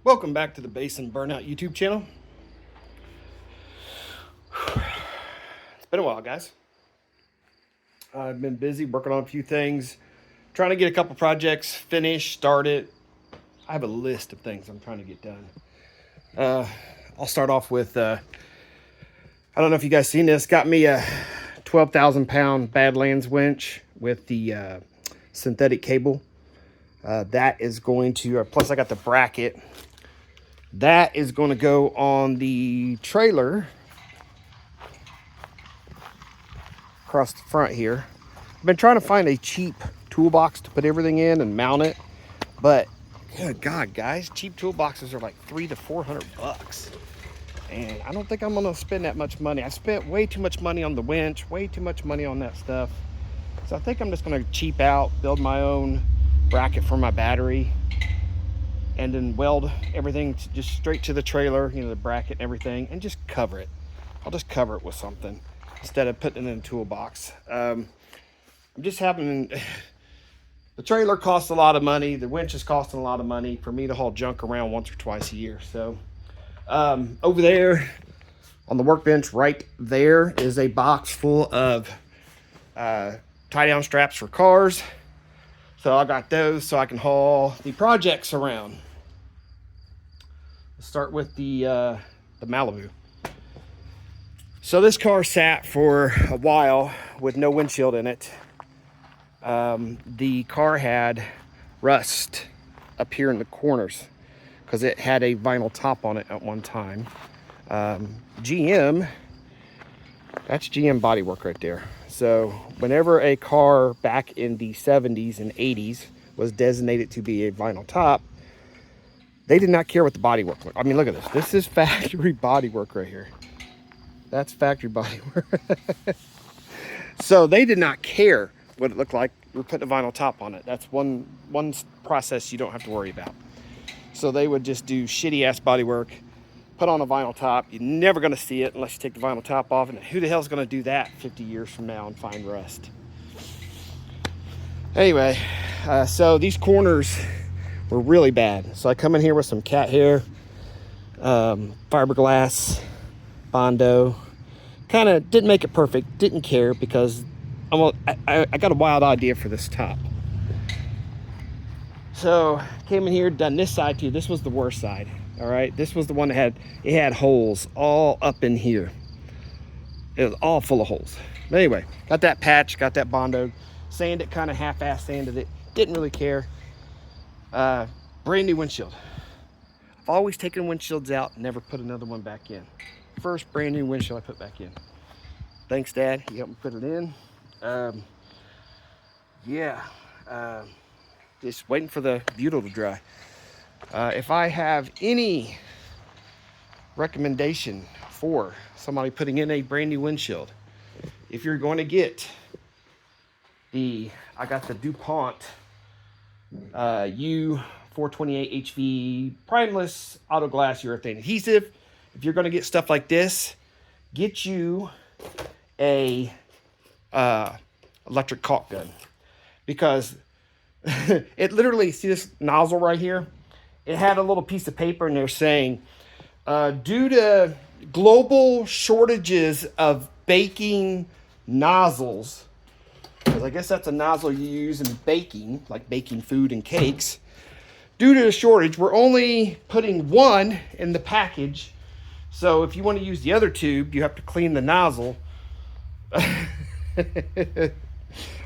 Welcome back to the Basin Burnout YouTube channel. It's been a while, guys. I've been busy working on a few things, trying to get a couple projects finished, started. I have a list of things I'm trying to get done. I'll start off with, I don't know if you guys seen this, got me a 12,000 pound Badlands winch with the synthetic cable. That is going to, plus I got the bracket. That is going to go on the trailer across the front here. I've been trying to find a cheap toolbox to put everything in and mount it, but good God, guys, cheap toolboxes are like $300 to $400, and I don't think I'm going to spend that much money. I spent way too much money on the winch, way too much money on that stuff, so I think I'm just going to cheap out, build my own bracket for my battery, and then weld everything just straight to the trailer, you know, the bracket and everything, and just cover it. I'll just cover it with something instead of putting it in a toolbox. I'm just having, the trailer costs a lot of money, the winch is costing a lot of money for me to haul junk around once or twice a year. So over there on the workbench right there is a box full of tie down straps for cars. So I got those so I can haul the projects around. Let's start with the Malibu. So this car sat for a while with no windshield in it. The car had rust up here in the corners because it had a vinyl top on it at one time. GM, that's GM bodywork right there. So whenever a car back in the 70s and 80s was designated to be a vinyl top, they did not care what the bodywork looked. I mean, look at this. This is factory bodywork right here. That's factory bodywork. So they did not care what it looked like. We're putting a vinyl top on it. That's one process you don't have to worry about. So they would just do shitty ass bodywork, put on a vinyl top. You're never going to see it unless you take the vinyl top off. And who the hell is going to do that 50 years from now and find rust? Anyway, so these corners were really bad. So I come in here with some cat hair, fiberglass, Bondo. Kind of didn't make it perfect. Didn't care because I got a wild idea for this top. So came in here, done this side too. This was the worst side. All right, this was the one that had holes all up in here. It was all full of holes. But anyway, got that patch, got that Bondo, sanded, kind of half-ass sanded it. Didn't really care. Brand new windshield. I've always taken windshields out, never put another one back in. First brand new windshield I put back in. Thanks, Dad. He helped me put it in. Just waiting for the butyl to dry. If I have any recommendation for somebody putting in a brand new windshield, if you're going to get I got the DuPont U428HV primeless auto glass urethane adhesive. If you're going to get stuff like this, get you a electric caulk gun, because it literally, see this nozzle right here? It had a little piece of paper and they're saying, due to global shortages of baking nozzles, because I guess that's a nozzle you use in baking, like baking food and cakes. Due to the shortage, we're only putting one in the package. So if you want to use the other tube, you have to clean the nozzle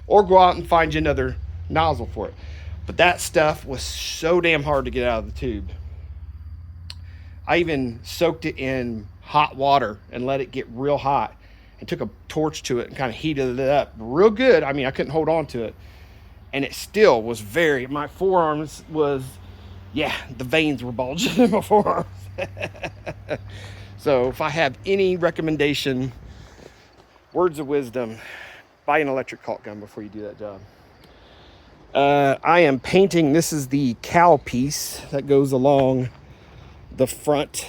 or go out and find you another nozzle for it. But that stuff was so damn hard to get out of the tube. I even soaked it in hot water and let it get real hot and took a torch to it and kind of heated it up real good. I mean, I couldn't hold on to it. And it still was my forearms was, yeah, the veins were bulging in my forearms. So if I have any recommendation, words of wisdom, buy an electric caulk gun before you do that job. I am painting, this is the cowl piece that goes along the front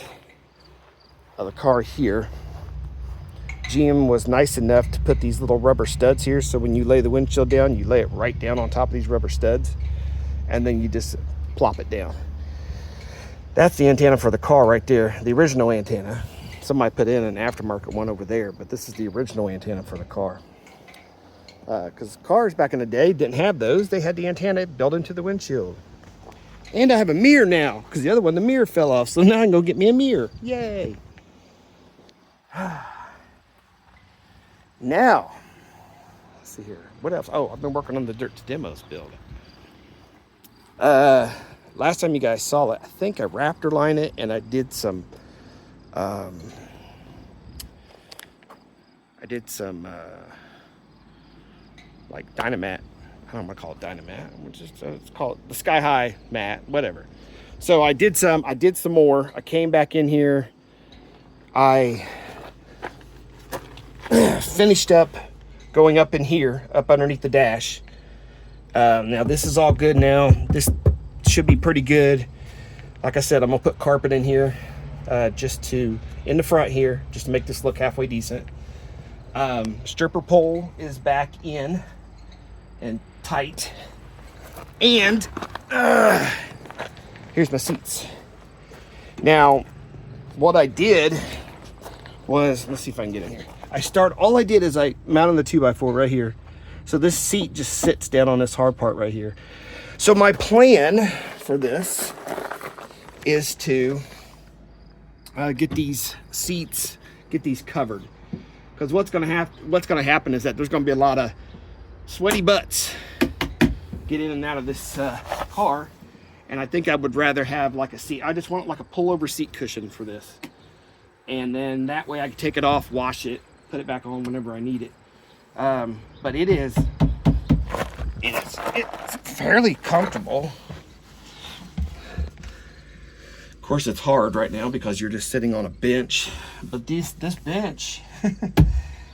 of the car here. GM was nice enough to put these little rubber studs here, so when you lay the windshield down, you lay it right down on top of these rubber studs, and then you just plop it down. That's the antenna for the car right there, the original antenna. Somebody put in an aftermarket one over there, but this is the original antenna for the car. Because cars back in the day didn't have those. They had the antenna built into the windshield. And I have a mirror now, because the other one, the mirror fell off. So now I can go get me a mirror. Yay. Now, let's see here. What else? Oh, I've been working on the Dirt to Demos build. Last time you guys saw it, I think I Raptor lined it, and I did some, like Dynamat. I don't want to call it Dynamat. It's called the Sky High mat, whatever. So I did some more. I came back in here. I finished up going up in here, up underneath the dash. Now this is all good now. This should be pretty good. Like I said, I'm gonna put carpet in here, in the front here, just to make this look halfway decent. Stripper pole is back in and tight. And here's my seats. Now, what I did was, let's see if I can get in here. All I did is I mounted the 2x4 right here. So this seat just sits down on this hard part right here. So my plan for this is to get these seats, get these covered. Because what's gonna happen is that there's gonna be a lot of sweaty butts get in and out of this car. And I think I would rather have like a seat. I just want like a pullover seat cushion for this. And then that way I can take it off, wash it, put it back on whenever I need it. But it's fairly comfortable. Of course it's hard right now because you're just sitting on a bench. But this bench,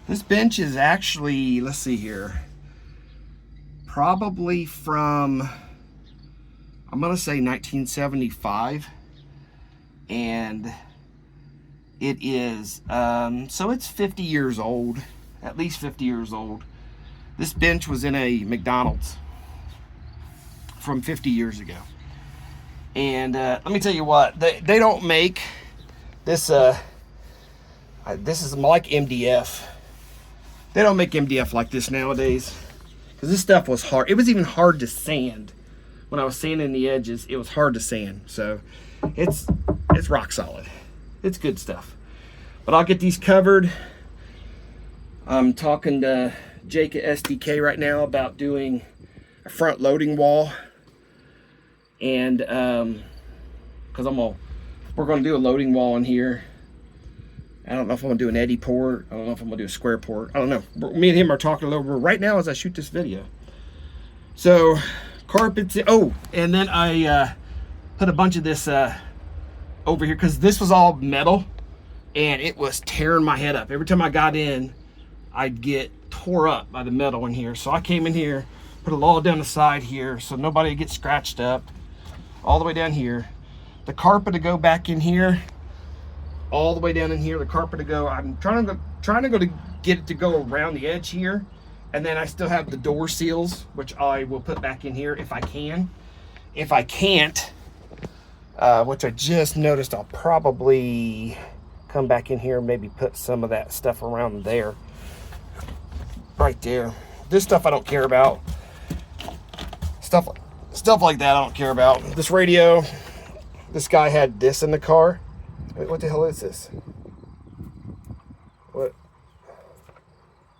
this bench is actually, let's see here, probably from, I'm gonna say 1975. And it is, so it's 50 years old, at least 50 years old. This bench was in a McDonald's from 50 years ago. And let me tell you what, they don't make this, this is like MDF. They don't make MDF like this nowadays. Because this stuff was hard. It was even hard to sand. When I was sanding the edges, it was hard to sand. So it's rock solid. It's good stuff. But I'll get these covered. I'm talking to Jake at SDK right now about doing a front loading wall. And because we're gonna do a loading wall in here. I don't know if I'm gonna do an eddy port. I don't know if I'm gonna do a square port. I don't know. Me and him are talking over right now as I shoot this video. So carpets. Oh, and then I put a bunch of this over here because this was all metal and it was tearing my head up. Every time I got in, I'd get tore up by the metal in here. So I came in here, put a log down the side here so nobody would get scratched up. All the way down here. The carpet to go back in here. All the way down in here. The carpet to go. I'm trying to get it to go around the edge here. And then I still have the door seals, which I will put back in here if I can. If I can't, which I just noticed, I'll probably come back in here and maybe put some of that stuff around there. Right there. This stuff I don't care about. Stuff like that I don't care about. This radio, this guy had this in the car. Wait, what the hell is this? What?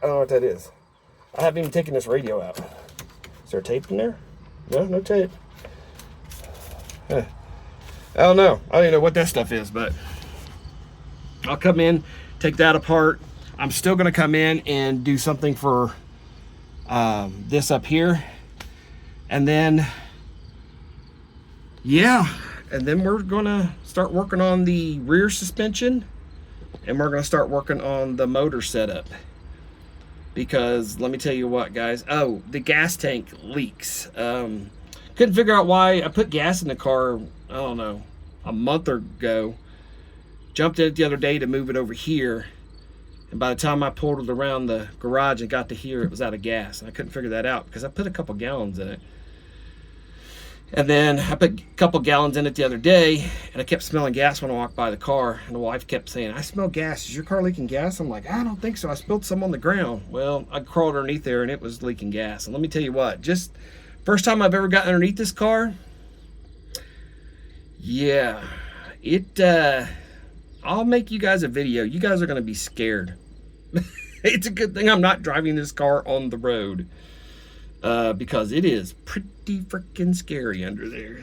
I don't know what that is. I haven't even taken this radio out. Is there tape in there? No tape. I don't know. I don't even know what that stuff is, but I'll come in, take that apart. I'm still gonna come in and do something for this up here. And then, yeah, and then we're gonna start working on the rear suspension and we're gonna start working on the motor setup. Because let me tell you what, guys. Oh, the gas tank leaks. Couldn't figure out why. I put gas in the car, I don't know, a month ago. Jumped in it the other day to move it over here. And by the time I pulled it around the garage and got to here, it was out of gas. And I couldn't figure that out because I put a couple gallons in it. And then I put a couple gallons in it the other day, and I kept smelling gas when I walked by the car. And the wife kept saying, "I smell gas. Is your car leaking gas?" I'm like, "I don't think so. I spilled some on the ground." Well, I crawled underneath there, and it was leaking gas. And let me tell you what, just first time I've ever gotten underneath this car, yeah, I'll make you guys a video. You guys are going to be scared. It's a good thing I'm not driving this car on the road. Because it is pretty freaking scary under there.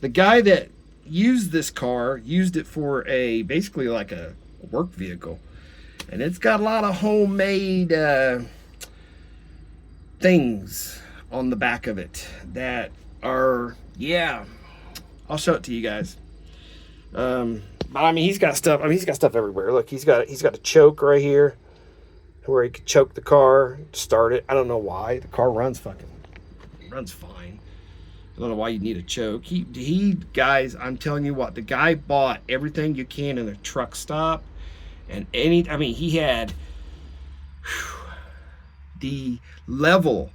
The guy that used this car used it for basically like a work vehicle, and it's got a lot of homemade things on the back of it that are, yeah, I'll show it to you guys. But I mean, he's got stuff. I mean, he's got stuff everywhere. Look, he's got a choke right here where he could choke the car, start it. I don't know why. The car runs fine. I don't know why you need a choke. He guys, I'm telling you what, the guy bought everything you can in a truck stop. And I mean, he had the level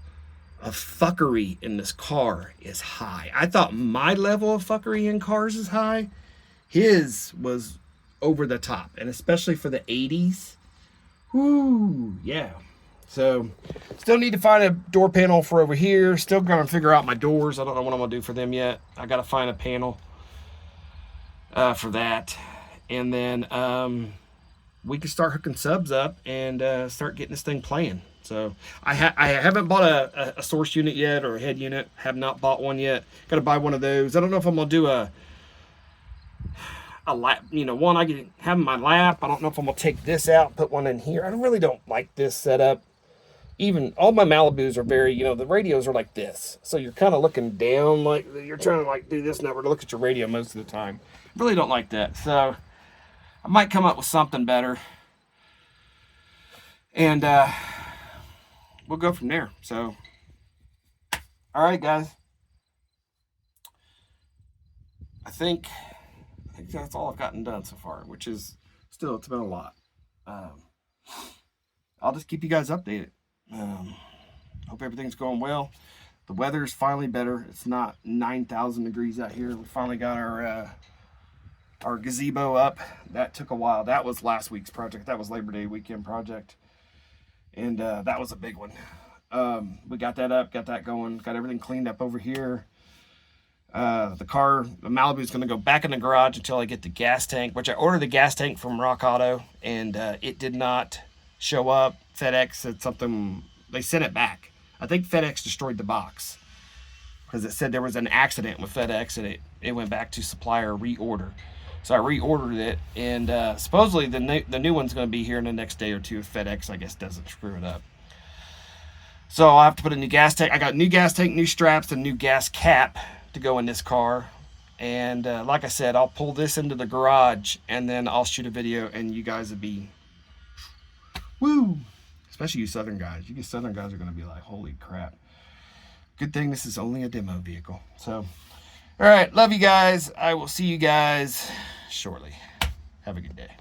of fuckery in this car is high. I thought my level of fuckery in cars is high. His was over the top, and especially for the 80s. Whoo, yeah. So, still need to find a door panel for over here. Still gonna figure out my doors. I don't know what I'm gonna do for them yet. I gotta find a panel for that, and then we can start hooking subs up and start getting this thing playing. So I haven't bought a source unit yet, or a head unit. Have not bought one yet. Gotta buy one of those. I don't know if I'm gonna do a lap, one I can have in my lap. I don't know if I'm gonna take this out and put one in here. I really don't like this setup. Even all my Malibus are very, the radios are like this, so you're kind of looking down, like you're trying to like do this number to look at your radio most of the time. Really don't like that. So I might come up with something better, and we'll go from there. So, all right, guys. I think that's all I've gotten done so far, which is still, it's been a lot. I'll just keep you guys updated. Hope everything's going well. The weather is finally better. It's not 9,000 degrees out here. We finally got our gazebo up. That took a while. That was last week's project. That was Labor Day weekend project, and that was a big one. We got that up, got that going, got everything cleaned up over here. The Malibu is going to go back in the garage until I get the gas tank, which I ordered the gas tank from Rock Auto, and it did not show up. FedEx said something, they sent it back. I think FedEx destroyed the box because it said there was an accident with FedEx, and it went back to supplier reorder. So I reordered it, and supposedly the new one's going to be here in the next day or two if FedEx, I guess, doesn't screw it up. So I'll have to put a new gas tank. I got new gas tank, new straps, and new gas cap to go in this car. And like I said, I'll pull this into the garage, and then I'll shoot a video, and you guys would be woo, especially you Southern guys. You Southern guys are going to be like, holy crap. Good thing this is only a demo vehicle. So, all right, love you guys. I will see you guys shortly. Have a good day.